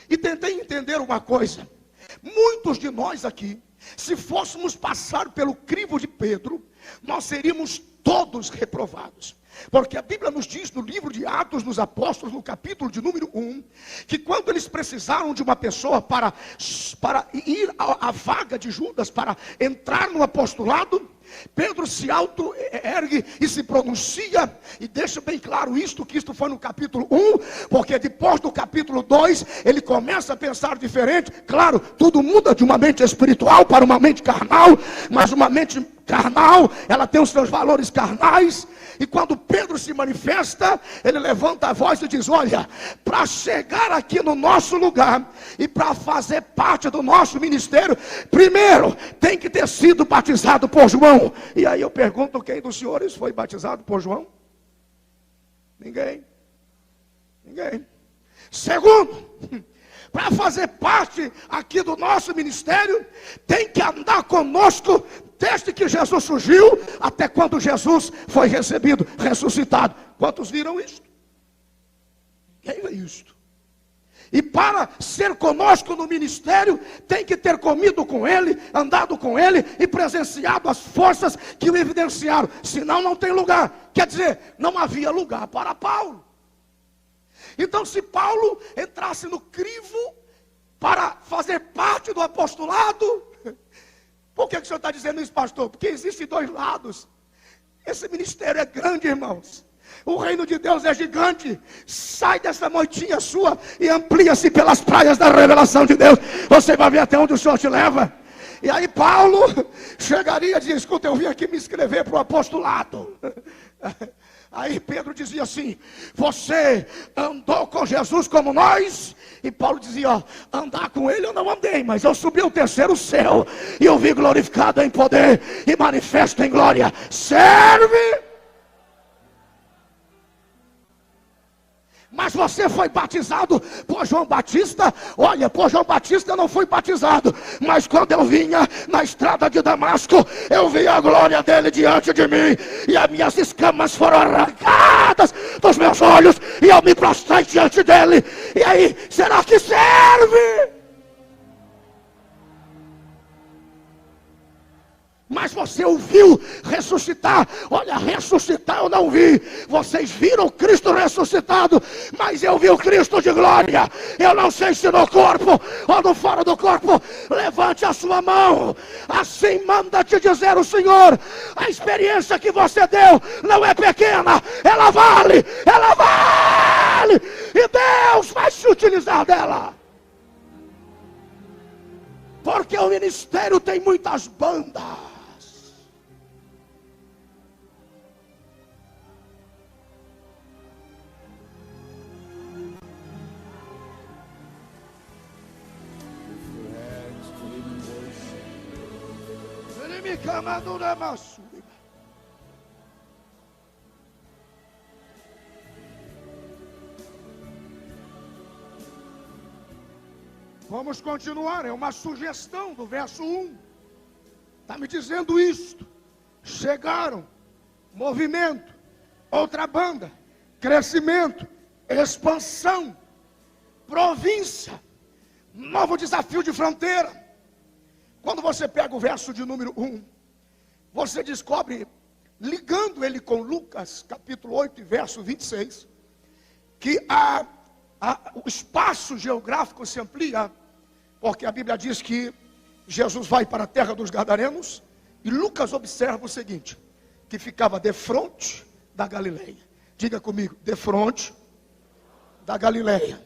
e tentei entender uma coisa. Muitos de nós aqui, se fôssemos passar pelo crivo de Pedro, nós seríamos todos reprovados. Porque a Bíblia nos diz no livro de Atos dos Apóstolos, no capítulo de número 1, que quando eles precisaram de uma pessoa para ir à vaga de Judas, para entrar no apostolado, Pedro se auto-ergue e se pronuncia, e deixa bem claro isto, que isto foi no capítulo 1, porque depois do capítulo 2, ele começa a pensar diferente. Claro, tudo muda de uma mente espiritual para uma mente carnal, mas uma mente carnal, ela tem os seus valores carnais, e quando Pedro se manifesta, ele levanta a voz e diz: olha, para chegar aqui no nosso lugar, e para fazer parte do nosso ministério, primeiro, tem que ter sido batizado por João. E aí eu pergunto, quem dos senhores foi batizado por João? Ninguém. Segundo, para fazer parte aqui do nosso ministério, tem que andar conosco desde que Jesus surgiu até quando Jesus foi recebido, ressuscitado. Quantos viram isto? Quem vê isto? E para ser conosco no ministério, tem que ter comido com ele, andado com ele e presenciado as forças que o evidenciaram. Senão não tem lugar. Quer dizer, não havia lugar para Paulo. Então, se Paulo entrasse no crivo para fazer parte do apostolado, por que o senhor está dizendo isso, pastor? Porque existem dois lados. Esse ministério é grande, irmãos. O reino de Deus é gigante. Sai dessa moitinha sua e amplia-se pelas praias da revelação de Deus. Você vai ver até onde o Senhor te leva. E aí Paulo chegaria e dizia: escuta, eu vim aqui me inscrever para o apostolado. Aí Pedro dizia assim: você andou com Jesus como nós? E Paulo dizia: ó, andar com ele eu não andei, mas eu subi ao terceiro céu, e eu vi glorificado em poder e manifesto em glória. Serve! Mas você foi batizado por João Batista? Olha, por João Batista eu não fui batizado, mas quando eu vinha na estrada de Damasco, eu vi a glória dele diante de mim, e as minhas escamas foram arrancadas dos meus olhos, e eu me prostrei diante dele. E aí, será que serve? Mas você o viu ressuscitar? Olha, ressuscitar eu não vi. Vocês viram Cristo ressuscitado, mas eu vi o Cristo de glória. Eu não sei se no corpo ou no fora do corpo. Levante a sua mão. Assim manda te dizer o Senhor. A experiência que você deu não é pequena. Ela vale. E Deus vai se utilizar dela. Porque o ministério tem muitas bandas. Vamos continuar, é uma sugestão do verso 1. Está me dizendo isto. Chegaram, movimento, outra banda, crescimento, expansão, província, novo desafio de fronteira. Quando você pega o verso de número 1, você descobre, ligando ele com Lucas, capítulo 8, e verso 26, que o espaço geográfico se amplia, porque a Bíblia diz que Jesus vai para a terra dos Gadarenos, e Lucas observa o seguinte, que ficava defronte da Galileia. Diga comigo, defronte da Galileia.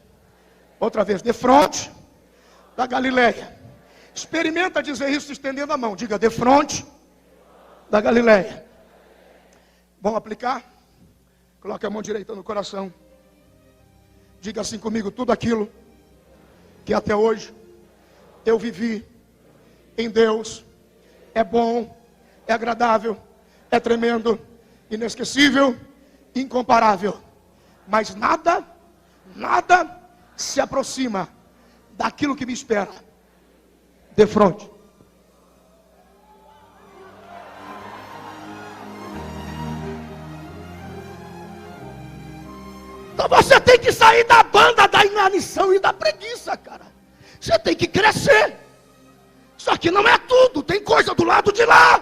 Outra vez, defronte da Galileia. Experimenta dizer isso estendendo a mão. Diga, defronte da Galileia. Vamos aplicar? Coloque a mão direita no coração. Diga assim comigo: tudo aquilo que até hoje eu vivi em Deus é bom, é agradável, é tremendo, inesquecível, incomparável. Mas nada se aproxima daquilo que me espera de frente. Você tem que sair da banda da inanição e da preguiça, cara. Você tem que crescer. Só que não é tudo. Tem coisa do lado de lá.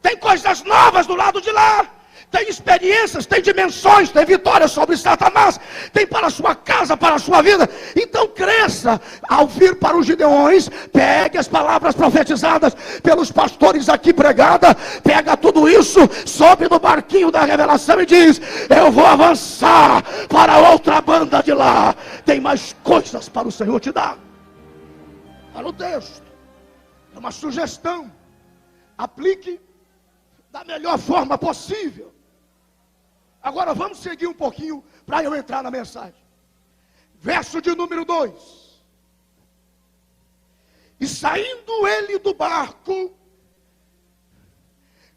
Tem coisas novas do lado de lá. Tem experiências, tem dimensões, tem vitórias sobre Satanás, tem para a sua casa, para a sua vida. Então cresça. Ao vir para os Gideões, pegue as palavras profetizadas pelos pastores aqui pregadas, pega tudo isso, sobe no barquinho da revelação e diz: eu vou avançar para outra banda de lá. Tem mais coisas para o Senhor te dar. Está no texto. É uma sugestão. Aplique da melhor forma possível. Agora vamos seguir um pouquinho para eu entrar na mensagem. Verso de número 2. E saindo ele do barco,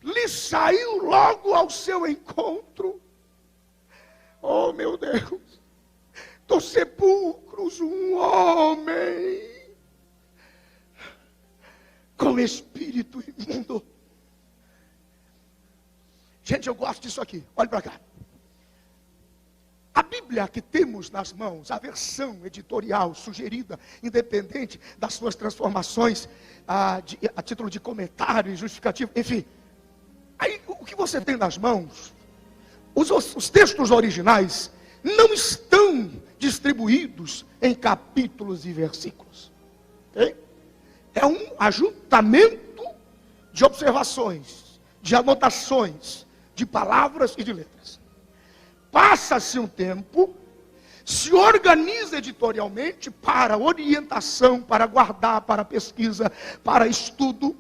lhe saiu logo ao seu encontro, oh meu Deus, dos sepulcros um homem com espírito imundo. Gente, eu gosto disso aqui. Olha para cá. A Bíblia que temos nas mãos, a versão editorial sugerida, independente das suas transformações, a título de comentário, justificativo, enfim. Aí o que você tem nas mãos, os textos originais não estão distribuídos em capítulos e versículos. Okay? É um ajuntamento de observações, de anotações, de palavras e de letras. Passa-se um tempo, se organiza editorialmente para orientação, para guardar, para pesquisa, para estudo,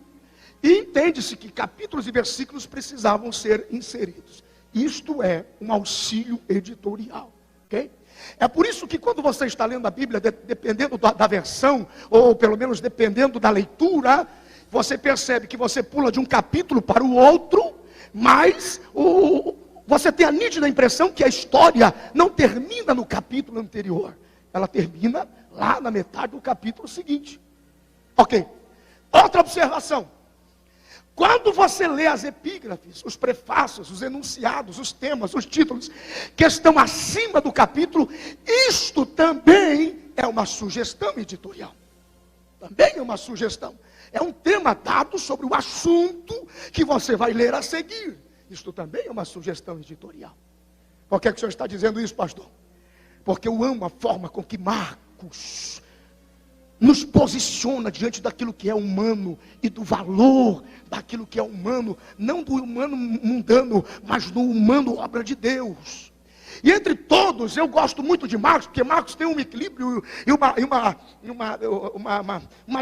e entende-se que capítulos e versículos precisavam ser inseridos. Isto é um auxílio editorial, ok? É por isso que quando você está lendo a Bíblia, dependendo da versão, ou pelo menos dependendo da leitura, você percebe que você pula de um capítulo para o outro, mas você tem a nítida impressão que a história não termina no capítulo anterior. Ela termina lá na metade do capítulo seguinte. Ok. Outra observação. Quando você lê as epígrafes, os prefácios, os enunciados, os temas, os títulos, que estão acima do capítulo, isto também é uma sugestão editorial. Também é uma sugestão. É um tema dado sobre o assunto que você vai ler a seguir. Isto também é uma sugestão editorial. Por que o senhor está dizendo isso, pastor? Porque eu amo a forma com que Marcos nos posiciona diante daquilo que é humano e do valor daquilo que é humano, não do humano mundano, mas do humano obra de Deus. E entre todos, eu gosto muito de Marcos, porque Marcos tem um equilíbrio e uma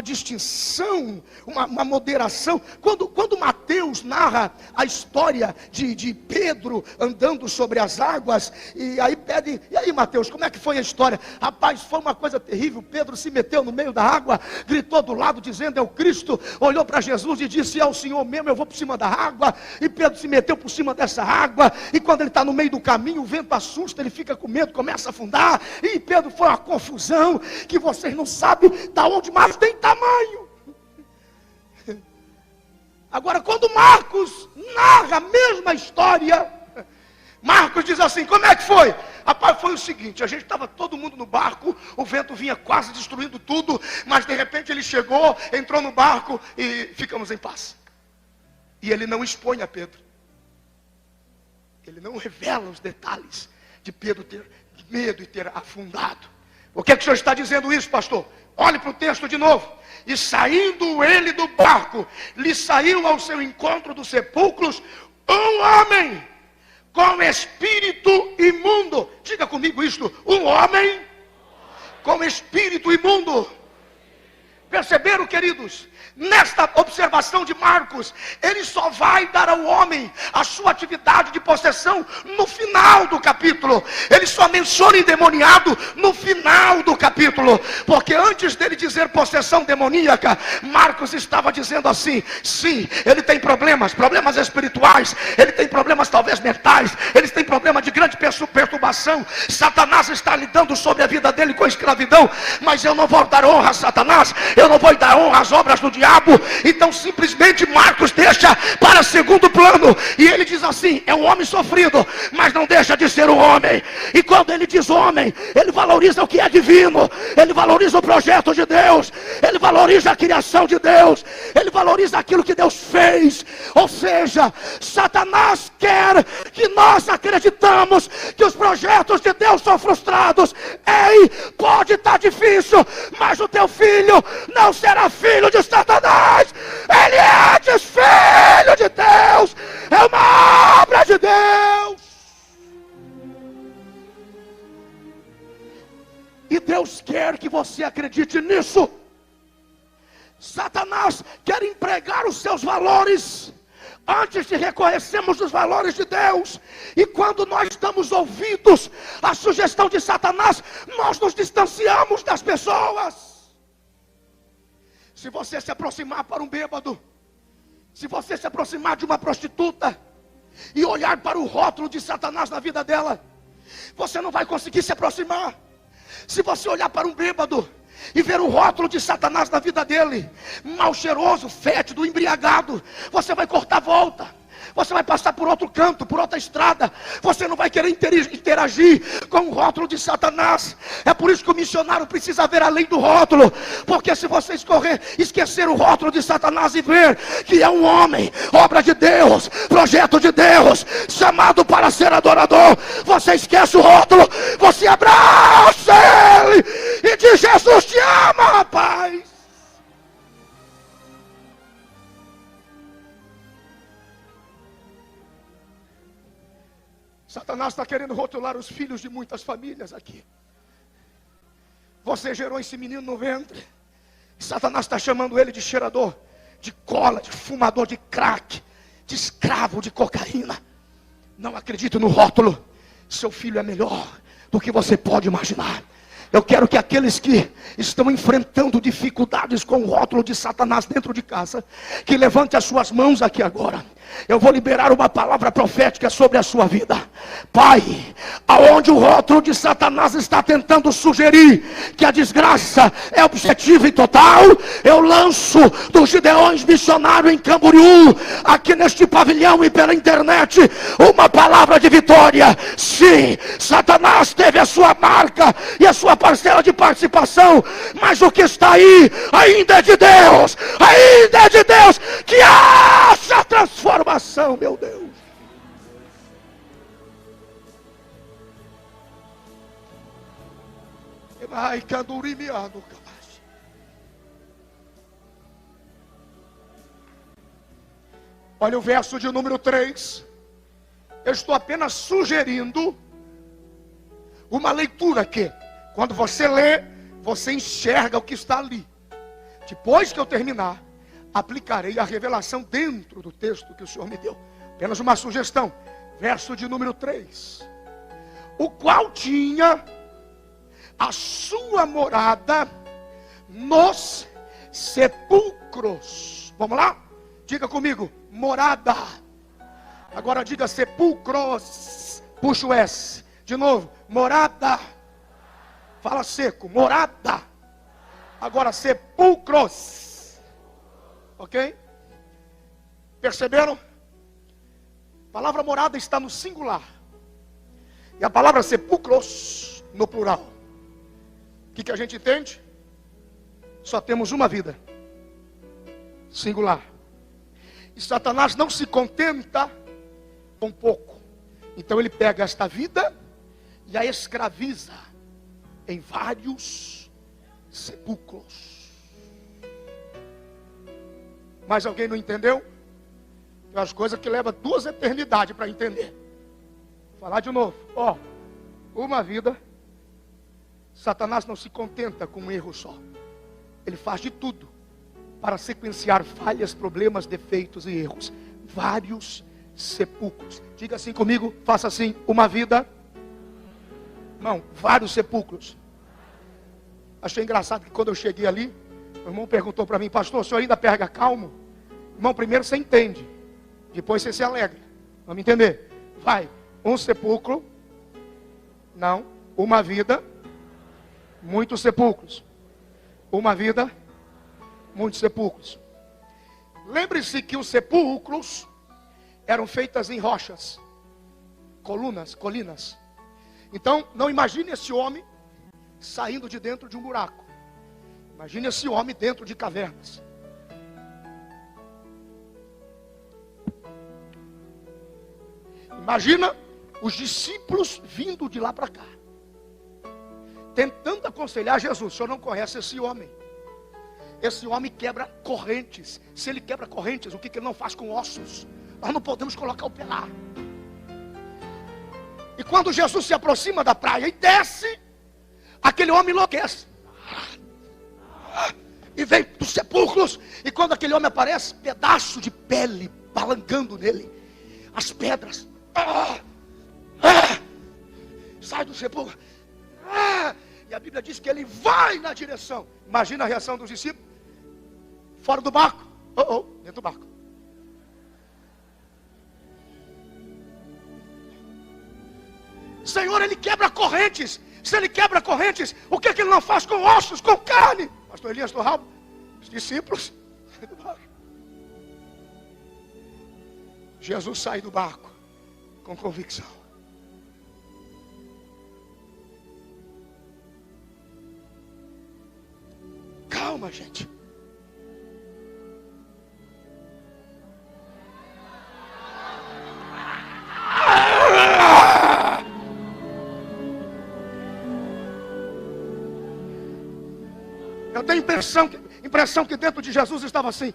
distinção, uma moderação. Quando Mateus narra a história de Pedro andando sobre as águas, e aí pede, e aí Mateus, como é que foi a história? Rapaz, foi uma coisa terrível. Pedro se meteu no meio da água, gritou do lado dizendo: é o Cristo. Olhou para Jesus e disse: é o Senhor mesmo, eu vou por cima da água. E Pedro se meteu por cima dessa água, e quando ele está no meio do caminho, o vento assusta, ele fica com medo, começa a afundar, e Pedro foi uma confusão, que vocês não sabem da onde Marcos tem tamanho. Agora, quando Marcos narra a mesma história, Marcos diz assim: como é que foi? Rapaz, foi o seguinte, a gente estava todo mundo no barco, o vento vinha quase destruindo tudo, mas de repente ele chegou, entrou no barco e ficamos em paz. E ele não expõe a Pedro, ele não revela os detalhes de Pedro ter medo e ter afundado. Por que o senhor está dizendo isso, pastor? Olhe para o texto de novo. E saindo ele do barco, lhe saiu ao seu encontro dos sepulcros um homem com espírito imundo. Diga comigo isto: um homem com espírito imundo. Perceberam, queridos? Nesta observação de Marcos, ele só vai dar ao homem a sua atividade de possessão no final do capítulo. Ele só menciona endemoniado no final do capítulo, porque antes dele dizer possessão demoníaca, Marcos estava dizendo assim: sim, ele tem problemas espirituais, ele tem problemas talvez mentais, ele tem problema de grande grande perturbação. Satanás está lidando sobre a vida dele com a escravidão, mas eu não vou dar honra a Satanás, eu não vou dar honra às obras do diabo. Então simplesmente Marcos deixa para segundo plano, e ele diz assim: é um homem sofrido, mas não deixa de ser um homem. E quando ele diz homem, ele valoriza o que é divino, ele valoriza o projeto de Deus, ele valoriza a criação de Deus, ele valoriza aquilo que Deus fez. Ou seja, Satanás quer que nós acreditamos que os projetos de Deus são frustrados. Ei, pode estar difícil, mas o teu filho não será filho de Satanás, ele é filho de Deus, é uma obra de Deus. E Deus quer que você acredite nisso. Satanás quer empregar os seus valores antes de reconhecermos os valores de Deus. E quando nós damos ouvidos à sugestão de Satanás, nós nos distanciamos das pessoas. Se você se aproximar para um bêbado, se você se aproximar de uma prostituta e olhar para o rótulo de Satanás na vida dela, você não vai conseguir se aproximar. Se você olhar para um bêbado e ver o rótulo de Satanás na vida dele, mal cheiroso, fétido, embriagado, você vai cortar a volta. Você vai passar por outro canto, por outra estrada. Você não vai querer interagir com o rótulo de Satanás. É por isso que o missionário precisa ver além do rótulo. Porque se você esquecer o rótulo de Satanás e ver que é um homem, obra de Deus, projeto de Deus, chamado para ser adorador, você esquece o rótulo, você abraça ele e diz: Jesus te ama, rapaz. Satanás está querendo rotular os filhos de muitas famílias aqui. Você gerou esse menino no ventre. Satanás está chamando ele de cheirador de cola, de fumador de crack, de escravo de cocaína. Não acredite no rótulo. Seu filho é melhor do que você pode imaginar. Eu quero que aqueles que estão enfrentando dificuldades com o rótulo de Satanás dentro de casa, que levante as suas mãos aqui agora. Eu vou liberar uma palavra profética sobre a sua vida. Pai, aonde o rótulo de Satanás está tentando sugerir que a desgraça é objetiva e total, eu lanço do Gideões Missionário em Camboriú, aqui neste pavilhão e pela internet, uma palavra de vitória. Sim, Satanás teve a sua marca e a sua parcela de participação, mas o que está aí ainda é de Deus, ainda é de Deus, que haja transformação, meu Deus. Olha o verso de número 3. Eu estou apenas sugerindo uma leitura que, quando você lê, você enxerga o que está ali. Depois que eu terminar, aplicarei a revelação dentro do texto que o Senhor me deu. Apenas uma sugestão. Verso de número 3. O qual tinha a sua morada nos sepulcros. Vamos lá? Diga comigo, morada. Agora diga sepulcros. Puxa o S. De novo, morada. Fala seco, morada. Agora sepulcros. Ok? Perceberam? A palavra morada está no singular. E a palavra sepulcros no plural. O que a gente entende? Só temos uma vida. Singular. E Satanás não se contenta com pouco. Então ele pega esta vida e a escraviza em vários sepulcros. Mas alguém não entendeu? Tem umas coisas que levam 2 eternidades para entender. Vou falar de novo. Uma vida. Satanás não se contenta com um erro só. Ele faz de tudo para sequenciar falhas, problemas, defeitos e erros. Vários sepulcros. Diga assim comigo, faça assim, uma vida. Não, vários sepulcros. Achei engraçado que quando eu cheguei ali, o irmão perguntou para mim: pastor, o senhor ainda pega calmo? Irmão, primeiro você entende, depois você se alegra. Vamos entender? Vai, um sepulcro Não. Uma vida, muitos sepulcros. Uma vida, muitos sepulcros. Lembre-se que os sepulcros eram feitos em rochas, colinas. Então, não imagine esse homem saindo de dentro de um buraco. Imagine esse homem dentro de cavernas. Imagina os discípulos vindo de lá para cá, tentando aconselhar Jesus. O senhor não conhece esse homem. Esse homem quebra correntes. Se ele quebra correntes, o que ele não faz com ossos? Nós não podemos colocar o pé lá. E quando Jesus se aproxima da praia e desce, aquele homem enlouquece. E vem dos sepulcros. E quando aquele homem aparece, pedaço de pele balangando nele. As pedras. Sai do sepulcro. E a Bíblia diz que ele vai na direção. Imagina a reação dos discípulos. Fora do barco. Dentro do barco. Senhor, ele quebra correntes. Se ele quebra correntes, o que ele não faz com ossos, com carne? Pastor Elias do Rabo, os discípulos. Jesus sai do barco com convicção. Calma, gente. Eu tenho impressão que dentro de Jesus estava assim: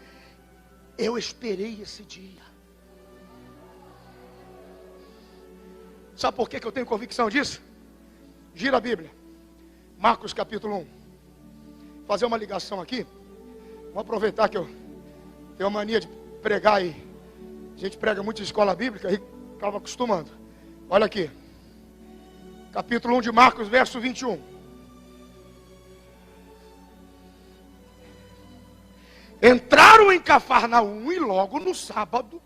eu esperei esse dia. Sabe por que eu tenho convicção disso? Gira a Bíblia, Marcos capítulo 1. Fazer uma ligação aqui. Vou aproveitar que eu tenho a mania de pregar e a gente prega muito em escola bíblica e acaba acostumando. Olha aqui, capítulo 1 de Marcos, verso 21. Entraram em Cafarnaum e logo no sábado,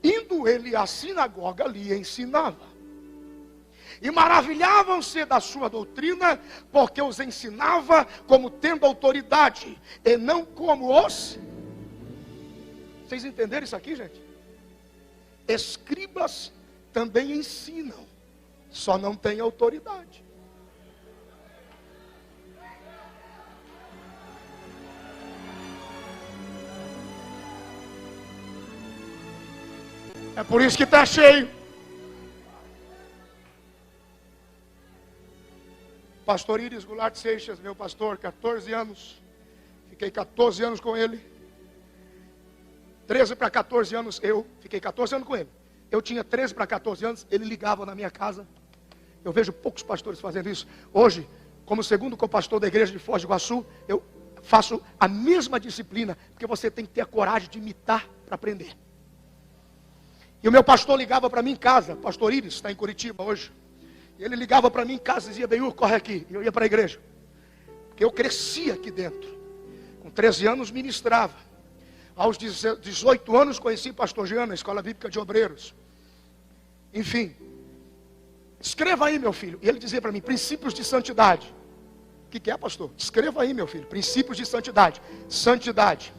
indo ele à sinagoga, ali ensinava. E maravilhavam-se da sua doutrina, porque os ensinava como tendo autoridade, e não como os... Vocês entenderam isso aqui, gente? Escribas também ensinam, só não têm autoridade. É por isso que está cheio. Pastor Iris Goulart Seixas, meu pastor, 14 anos. Fiquei 14 anos com ele. 13 para 14 anos eu. Fiquei 14 anos com ele. Eu tinha 13 para 14 anos, ele ligava na minha casa. Eu vejo poucos pastores fazendo isso. Hoje, como segundo co-pastor da igreja de Foz do Iguaçu, eu faço a mesma disciplina, porque você tem que ter a coragem de imitar para aprender. E o meu pastor ligava para mim em casa, pastor Iris, está em Curitiba hoje. E ele ligava para mim em casa e dizia: Benhur, corre aqui. E eu ia para a igreja. Porque eu cresci aqui dentro. Com 13 anos ministrava. Aos 18 anos conheci pastor Jean na Escola Bíblica de Obreiros. Enfim. Escreva aí, meu filho. E ele dizia para mim: princípios de santidade. O que é, pastor? Escreva aí, meu filho. Princípios de santidade. Santidade.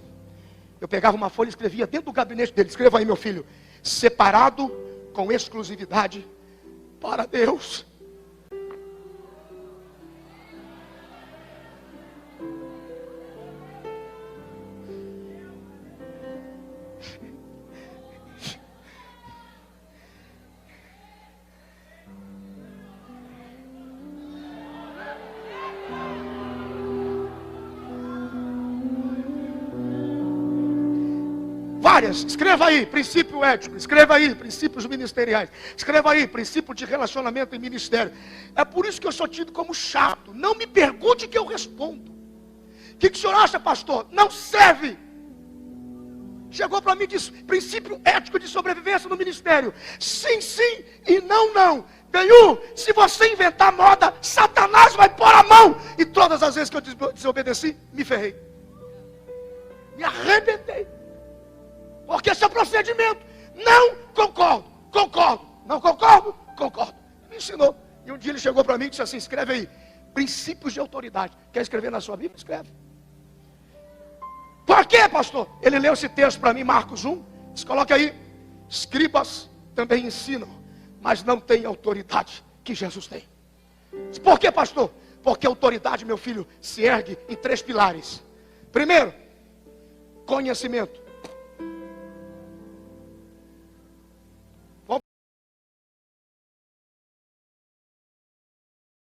Eu pegava uma folha e escrevia dentro do gabinete dele. Escreva aí, meu filho. Separado com exclusividade para Deus. Escreva aí, princípio ético. Escreva aí, princípios ministeriais. Escreva aí, princípio de relacionamento e ministério. É por isso que eu sou tido como chato. Não me pergunte que eu respondo. O que o senhor acha, pastor? Não serve. Chegou para mim e disse: princípio ético de sobrevivência no ministério. Sim, sim e não, não. Benhur, se você inventar moda, Satanás vai pôr a mão. E todas as vezes que eu desobedeci, me ferrei. Me arrebentei. Porque esse é o procedimento. Não concordo. Não concordo. Concordo. Me ensinou. E um dia ele chegou para mim e disse assim: escreve aí, princípios de autoridade. Quer escrever na sua Bíblia? Escreve. Por quê, pastor? Ele leu esse texto para mim, Marcos 1. Disse: coloca aí, escribas também ensinam, mas não têm autoridade que Jesus tem. Disse: por quê, pastor? Porque a autoridade, meu filho, se ergue em 3 pilares. Primeiro, conhecimento.